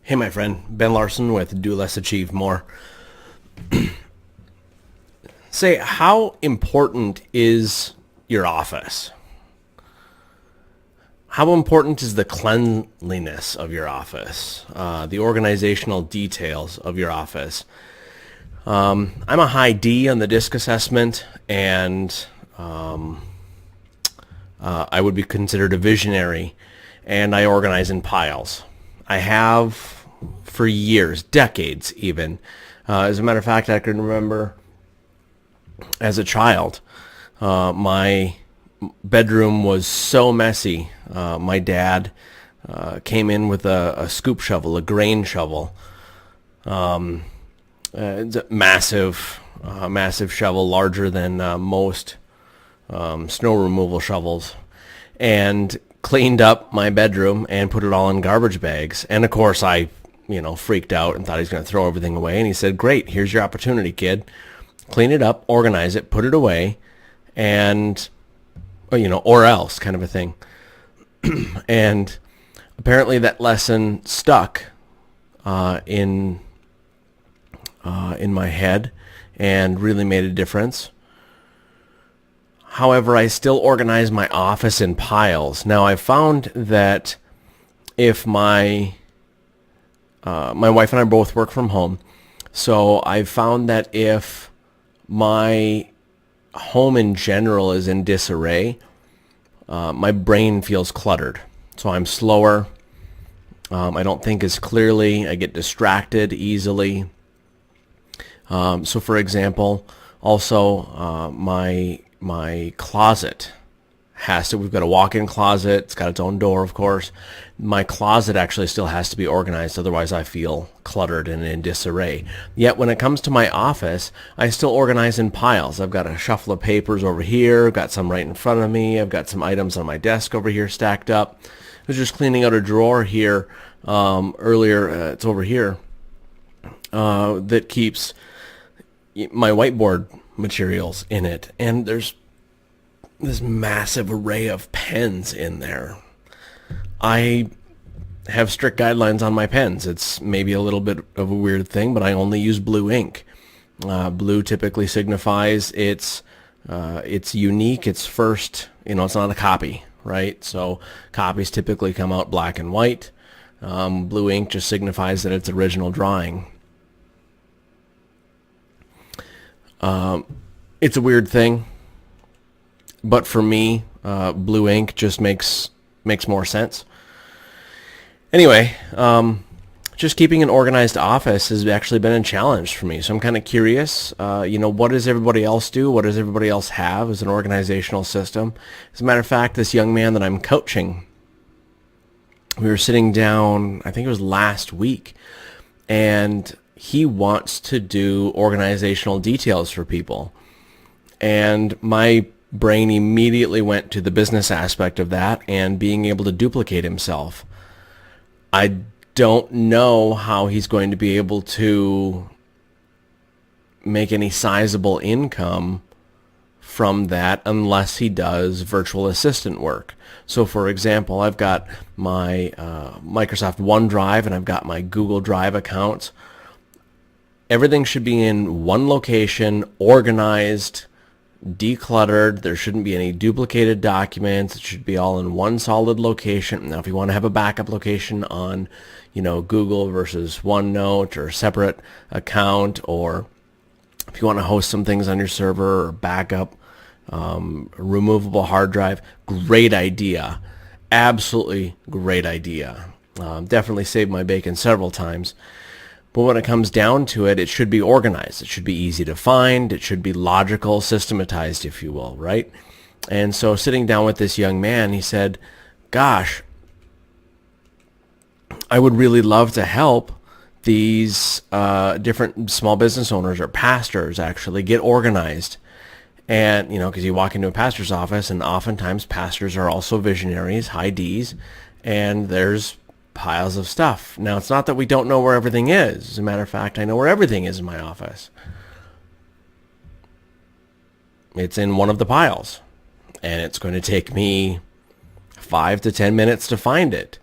Hey, my friend, Ben Larson with Do Less, Achieve More. Say, how important is your office? How important is the cleanliness of your office, the organizational details of your office? I'm a high D on the DISC assessment, and I would be considered a visionary, and I organize in piles. I have for years, decades even. As a matter of fact, I can remember as a child, my bedroom was so messy. My dad came in with a scoop shovel, a grain shovel, it's a massive shovel, larger than most snow removal shovels, and cleaned up my bedroom and put it all in garbage bags. And of course, I, freaked out and thought he was going to throw everything away. And he said, "Great, here's your opportunity, kid. Clean it up, organize it, put it away, and, or else," kind of a thing. And apparently that lesson stuck in my head and really made a difference. However, I still organize my office in piles. Now, I found that if my wife and I both work from home, so I've found that if my home in general is in disarray, my brain feels cluttered. So I'm slower. I don't think as clearly. I get distracted easily. So, for example, also my closet we've got a walk-in closet. It's got its own door, of course. My closet actually still has to be organized, otherwise I feel cluttered and in disarray. Yet when it comes to my office, I still organize in piles. I've got a shuffle of papers over here, I've got some right in front of me, I've got some items on my desk over here stacked up. I was just cleaning out a drawer here earlier, it's over here, that keeps my whiteboard materials in it, and there's this massive array of pens in there. I have strict guidelines on my pens. It's maybe a little bit of a weird thing, but I only use blue ink. Blue typically signifies it's unique. It's first, it's not a copy, right? So copies typically come out black and white. Blue ink just signifies that it's original drawing. It's a weird thing, but for me, blue ink just makes more sense. Anyway, just keeping an organized office has actually been a challenge for me. So I'm kind of curious, what does everybody else do? What does everybody else have as an organizational system? As a matter of fact, this young man that I'm coaching, we were sitting down, I think it was last week, and he wants to do organizational details for people. And my brain immediately went to the business aspect of that and being able to duplicate himself. I don't know how he's going to be able to make any sizable income from that unless he does virtual assistant work. So, for example, I've got my Microsoft OneDrive and I've got my Google Drive accounts. Everything should be in one location, organized, decluttered. There shouldn't be any duplicated documents. It should be all in one solid location. Now, if you want to have a backup location on, Google versus OneNote or a separate account, or if you want to host some things on your server or backup, removable hard drive, great idea. Absolutely great idea. Definitely saved my bacon several times. But when it comes down to it, it should be organized. It should be easy to find. It should be logical, systematized, if you will, right? And so sitting down with this young man, he said, "Gosh, I would really love to help these different small business owners or pastors actually get organized." And, because you walk into a pastor's office, and oftentimes pastors are also visionaries, high Ds, and there's piles of stuff. Now, it's not that we don't know where everything is. As a matter of fact, I know where everything is in my office. It's in one of the piles, and it's going to take me 5 to 10 minutes to find it.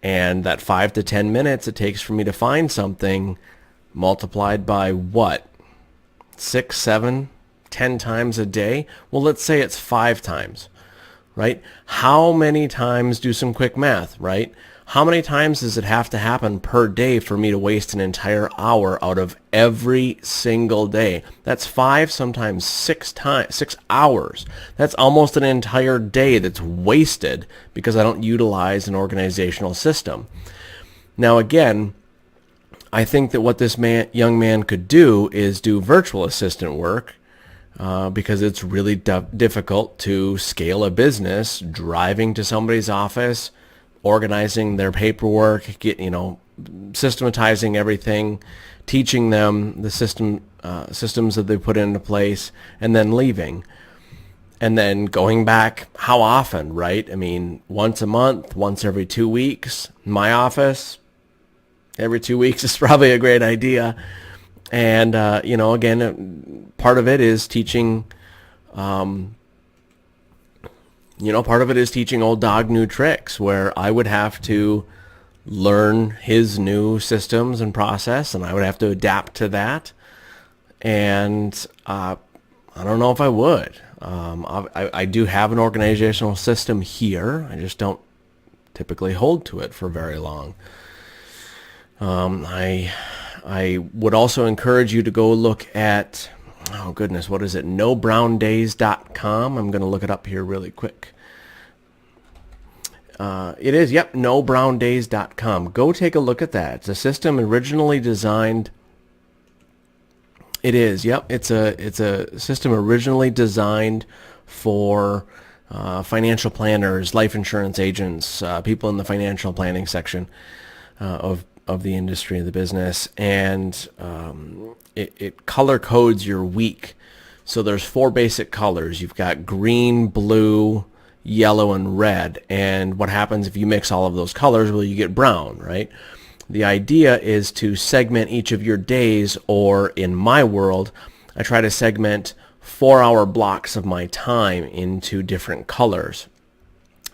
And that 5 to 10 minutes it takes for me to find something multiplied by what? 6, 7, 10 times a day? Well, let's say it's 5 times, right? How many times, do some quick math, right? How many times does it have to happen per day for me to waste an entire hour out of every single day? That's 5, sometimes 6 hours. That's almost an entire day that's wasted because I don't utilize an organizational system. Now again, I think that what this young man could do is do virtual assistant work, because it's really difficult to scale a business driving to somebody's office, organizing their paperwork, systematizing everything, teaching them the systems that they put into place, and then leaving. And then going back, how often, right? I mean, once a month, once every 2 weeks. My office, every 2 weeks is probably a great idea. And, again, part of it is teaching, part of it is teaching old dog new tricks, where I would have to learn his new systems and process, and I would have to adapt to that. And I don't know if I would. I do have an organizational system here. I just don't typically hold to it for very long. I would also encourage you to go look at, what is it? NoBrownDays.com. I'm going to look it up here really quick. It is, NoBrownDays.com. Go take a look at that. It's a system originally designed. It is, it's a system originally designed for financial planners, life insurance agents, people in the financial planning section of the industry, of the business, and it color codes your week. So there's 4 basic colors. You've got green, blue, yellow, and red. And what happens if you mix all of those colors? Well, you get brown, right? The idea is to segment each of your days, or in my world, I try to segment 4-hour blocks of my time into different colors.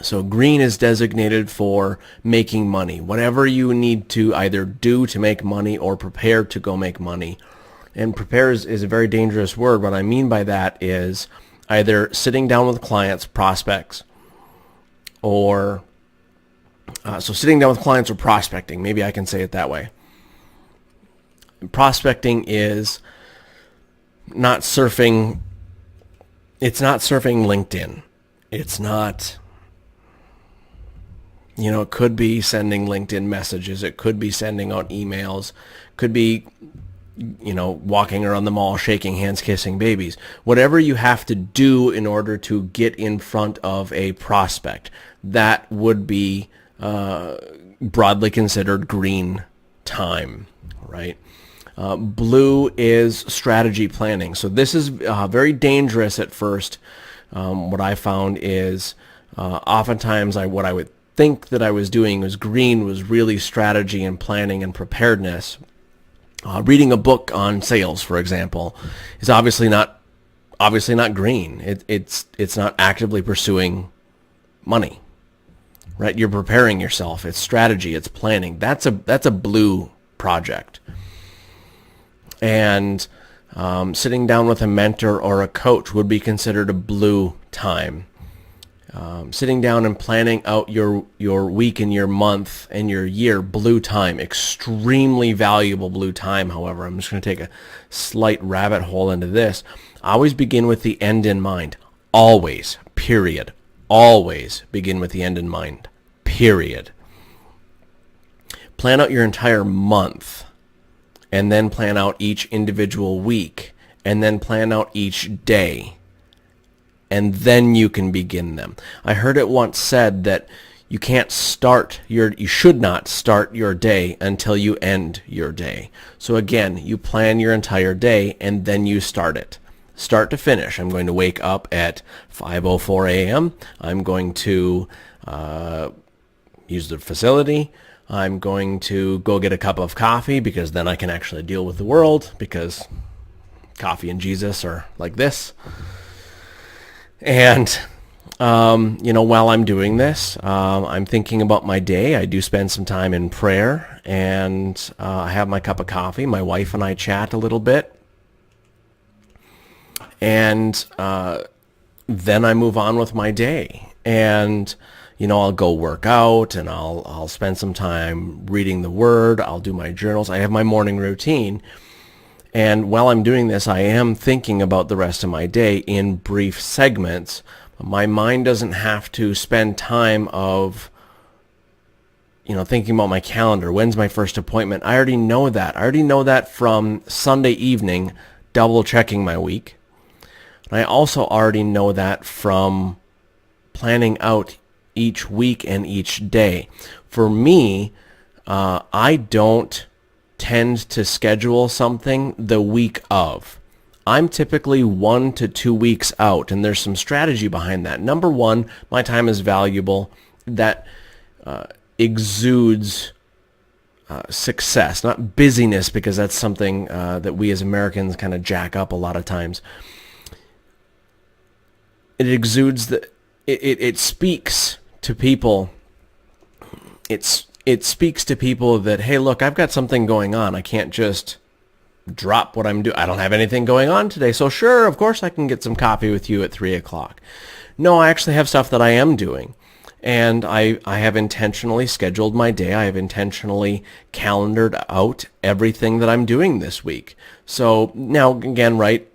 So green is designated for making money, whatever you need to either do to make money or prepare to go make money. And prepare is a very dangerous word. What I mean by that is either sitting down with clients, prospects, or so sitting down with clients or prospecting. Maybe I can say it that way. Prospecting is not surfing. It's not surfing LinkedIn. It's not. It could be sending LinkedIn messages. It could be sending out emails. Could be, walking around the mall, shaking hands, kissing babies. Whatever you have to do in order to get in front of a prospect, that would be broadly considered green time, right? Blue is strategy planning. So this is very dangerous at first. What I found is oftentimes what I would think that I was doing was green was really strategy and planning and preparedness. Reading a book on sales, for example, is obviously not green. It's not actively pursuing money, right? You're preparing yourself. It's strategy. It's planning. That's a blue project. And sitting down with a mentor or a coach would be considered a blue time. Sitting down and planning out your week and your month and your year, blue time, extremely valuable blue time. However, I'm just going to take a slight rabbit hole into this. Always begin with the end in mind. Always, period. Always begin with the end in mind, period. Plan out your entire month, and then plan out each individual week, and then plan out each day. And then you can begin them. I heard it once said that you should not start your day until you end your day. So again, you plan your entire day and then you start it. Start to finish. I'm going to wake up at 5:04 a.m. I'm going to use the facility. I'm going to go get a cup of coffee because then I can actually deal with the world, because coffee and Jesus are like this. And while I'm doing this, I'm thinking about my day. I do spend some time in prayer, and I have my cup of coffee. My wife and I chat a little bit, and then I move on with my day. And I'll go work out, and I'll spend some time reading the Word. I'll do my journals. I have my morning routine. And while I'm doing this, I am thinking about the rest of my day in brief segments. My mind doesn't have to spend time of, thinking about my calendar. When's my first appointment? I already know that. I already know that from Sunday evening, double checking my week. And I also already know that from planning out each week and each day. For me, I don't tend to schedule something the week of. I'm typically 1 to 2 weeks out, and there's some strategy behind that. Number one, my time is valuable. That exudes success, not busyness, because that's something that we as Americans kind of jack up a lot of times. It exudes it speaks to people. It speaks to people that, hey, look, I've got something going on. I can't just drop what I'm doing. I don't have anything going on today, so sure, of course I can get some coffee with you at 3 o'clock. No, I actually have stuff that I am doing. And I have intentionally scheduled my day. I have intentionally calendared out everything that I'm doing this week. So now, again, right,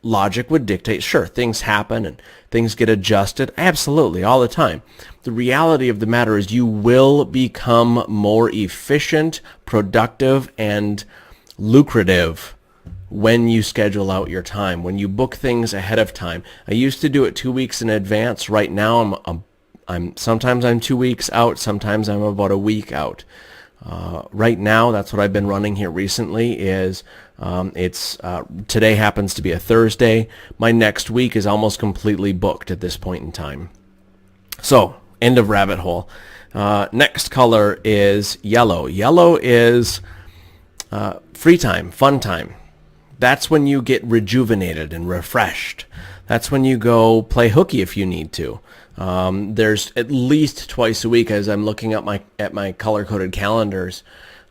logic would dictate, sure, things happen and things get adjusted. Absolutely, all the time. The reality of the matter is you will become more efficient, productive, and lucrative when you schedule out your time, when you book things ahead of time. I used to do it 2 weeks in advance. Right now, sometimes I'm 2 weeks out, sometimes I'm about a week out. Right now, that's what I've been running here recently. Today happens to be a Thursday. My next week is almost completely booked at this point in time. So, end of rabbit hole. Next color is yellow. Yellow is free time, fun time. That's when you get rejuvenated and refreshed. That's when you go play hooky if you need to. There's at least twice a week, as I'm looking at my color-coded calendars.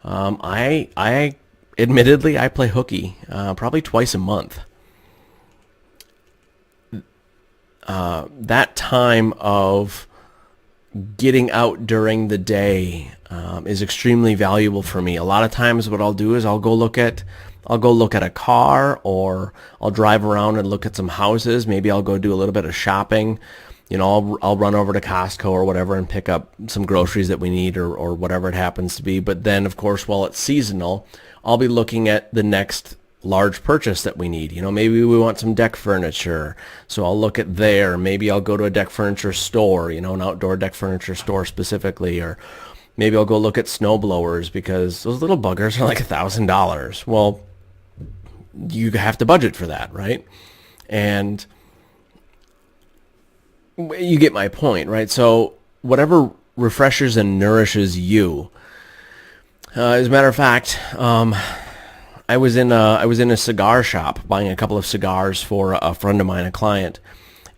I admittedly play hooky probably twice a month. That time of getting out during the day is extremely valuable for me. A lot of times what I'll do is I'll go look at a car, or I'll drive around and look at some houses. Maybe I'll go do a little bit of shopping. I'll run over to Costco or whatever and pick up some groceries that we need, or whatever it happens to be. But then, of course, while it's seasonal, I'll be looking at the next large purchase that we need. Maybe we want some deck furniture, so I'll look at there. Maybe I'll go to a deck furniture store, an outdoor deck furniture store specifically, or maybe I'll go look at snow blowers, because those little buggers are like $1,000. Well, you have to budget for that, right? And you get my point, right? So whatever refreshes and nourishes you. As a matter of fact, I was in a cigar shop buying a couple of cigars for a friend of mine, a client,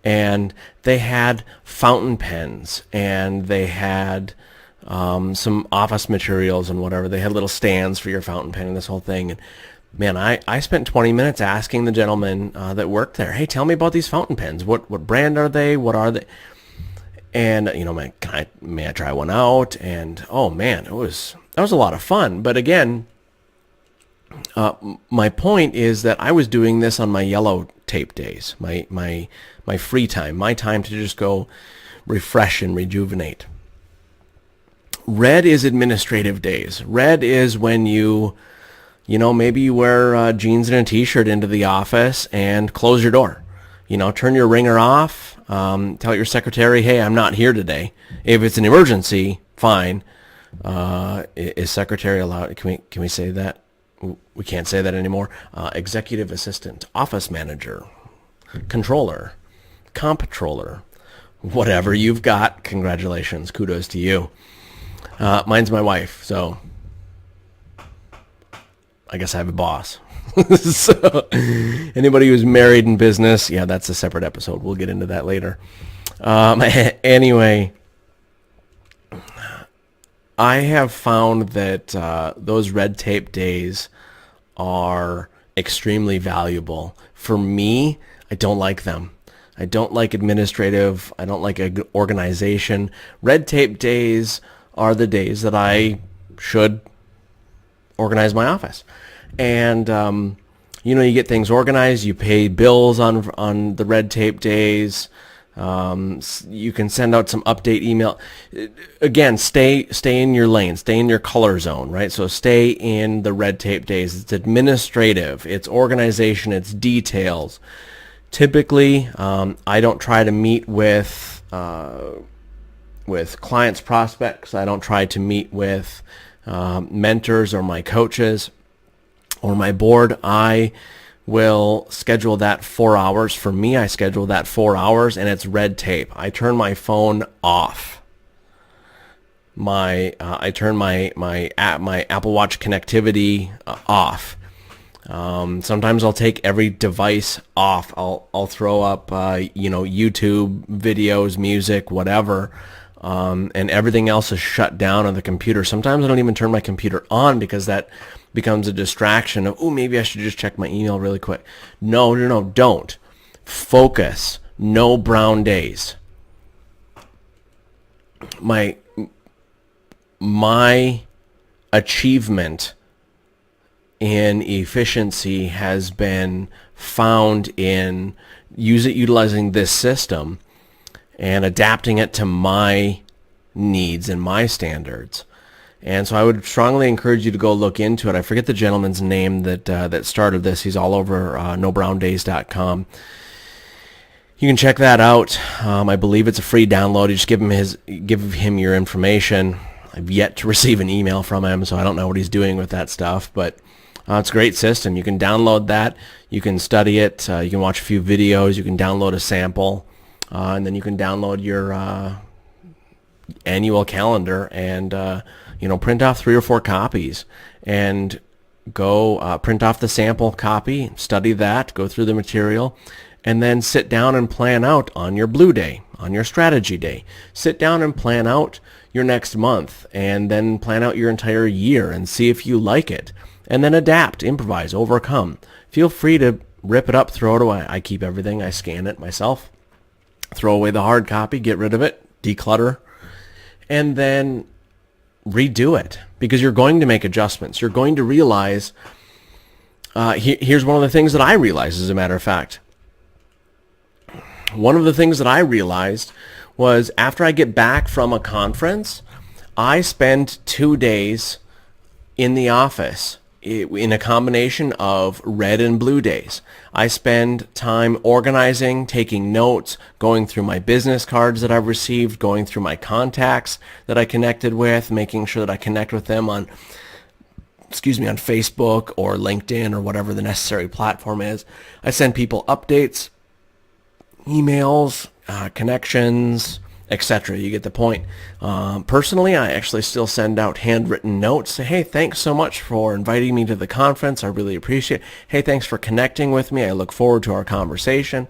and they had fountain pens, and they had some office materials and whatever. They had little stands for your fountain pen and this whole thing. And man, I spent 20 minutes asking the gentleman that worked there, hey, tell me about these fountain pens. What brand are they? What are they? And, may I try one out? And, oh, man, that was a lot of fun. But again, my point is that I was doing this on my yellow tape days, my free time, my time to just go refresh and rejuvenate. Red is administrative days. Red is when maybe you wear jeans and a t-shirt into the office and close your door. Turn your ringer off. Tell your secretary, hey, I'm not here today. If it's an emergency, fine. Is secretary allowed? Can we say that? We can't say that anymore. Executive assistant, office manager, controller, comptroller, whatever you've got. Congratulations. Kudos to you. Mine's my wife, so I guess I have a boss. So anybody who's married in business, yeah, that's a separate episode. We'll get into that later. Anyway, I have found that those red tape days are extremely valuable. For me, I don't like them. I don't like administrative. I don't like organization. Red tape days are the days that I should organize my office. And you get things organized. You pay bills on the red tape days. You can send out some update email. Again, stay in your lane, stay in your color zone, right? So stay in the red tape days. It's administrative, it's organization, it's details. Typically, I don't try to meet with clients, prospects. I don't try to meet with mentors or my coaches or my board. I will schedule that 4 hours. For me, I schedule that 4 hours, and it's red tape. I turn my phone off. I turn my Apple Watch connectivity off. Sometimes I'll take every device off. I'll throw up YouTube videos, music, whatever. And everything else is shut down on the computer. Sometimes I don't even turn my computer on because that becomes a distraction of, maybe I should just check my email really quick. No, don't. Focus. No brown days. My achievement in efficiency has been found in utilizing this system and adapting it to my needs and my standards. And so I would strongly encourage you to go look into it. I forget the gentleman's name that started this. He's all over nobrowndays.com. You can check that out. I believe it's a free download. You just give him your information. I've yet to receive an email from him, so I don't know what he's doing with that stuff. But it's a great system. You can download that. You can study it. You can watch a few videos. You can download a sample. And then you can download your annual calendar and print off 3 or 4 copies and go print off the sample copy, study that, go through the material, and then sit down and plan out on your blue day, on your strategy day. Sit down and plan out your next month and then plan out your entire year and see if you like it. And then adapt, improvise, overcome. Feel free to rip it up, throw it away. I keep everything. I scan it myself. Throw away the hard copy, get rid of it, declutter, and then redo it, because you're going to make adjustments. You're going to realize, here's one of the things that I realized, as a matter of fact. One of the things that I realized was after I get back from a conference, I spend 2 days in the office in a combination of red and blue days. I spend time organizing, taking notes, going through my business cards that I've received, going through my contacts that I connected with, making sure that I connect with them on Facebook or LinkedIn or whatever the necessary platform is. I send people updates, emails, connections, etc. You get the point. Personally, I actually still send out handwritten notes. Say, hey, thanks so much for inviting me to the conference. I really appreciate it. Hey, thanks for connecting with me. I look forward to our conversation.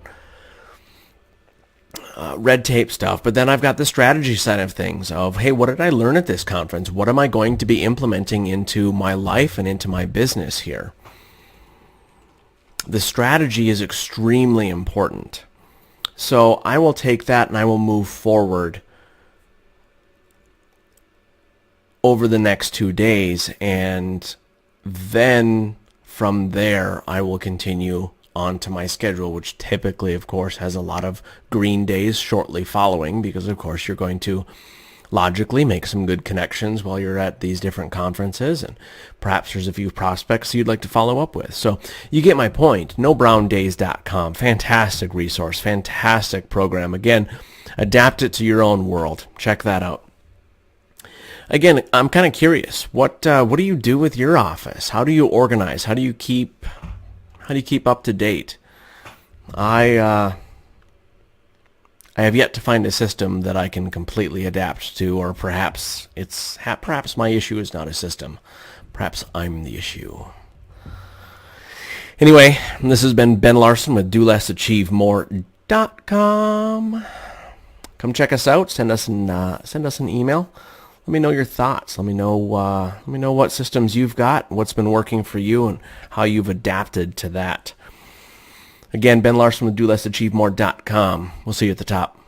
Red tape stuff. But then I've got the strategy side of things of, hey, what did I learn at this conference? What am I going to be implementing into my life and into my business here? The strategy is extremely important. So I will take that and I will move forward over the next 2 days, and then from there I will continue on to my schedule, which typically, of course, has a lot of green days shortly following, because, of course, you're going to logically make some good connections while you're at these different conferences, and perhaps there's a few prospects you'd like to follow up with. So you get my point. nobrowndays.com. Fantastic resource, fantastic program. Again, adapt it to your own world. Check that out. Again, I'm kind of curious. What do you do with your office? How do you organize? How do you keep up to date? I have yet to find a system that I can completely adapt to, or perhaps my issue is not a system. Perhaps I'm the issue. Anyway, this has been Ben Larson with DoLessAchieveMore.com. come check us out. Send us an email. Let me know your thoughts. Let me know what systems you've got, what's been working for you, and how you've adapted to that. Again, Ben Larson with DoLessAchieveMore.com. We'll see you at the top.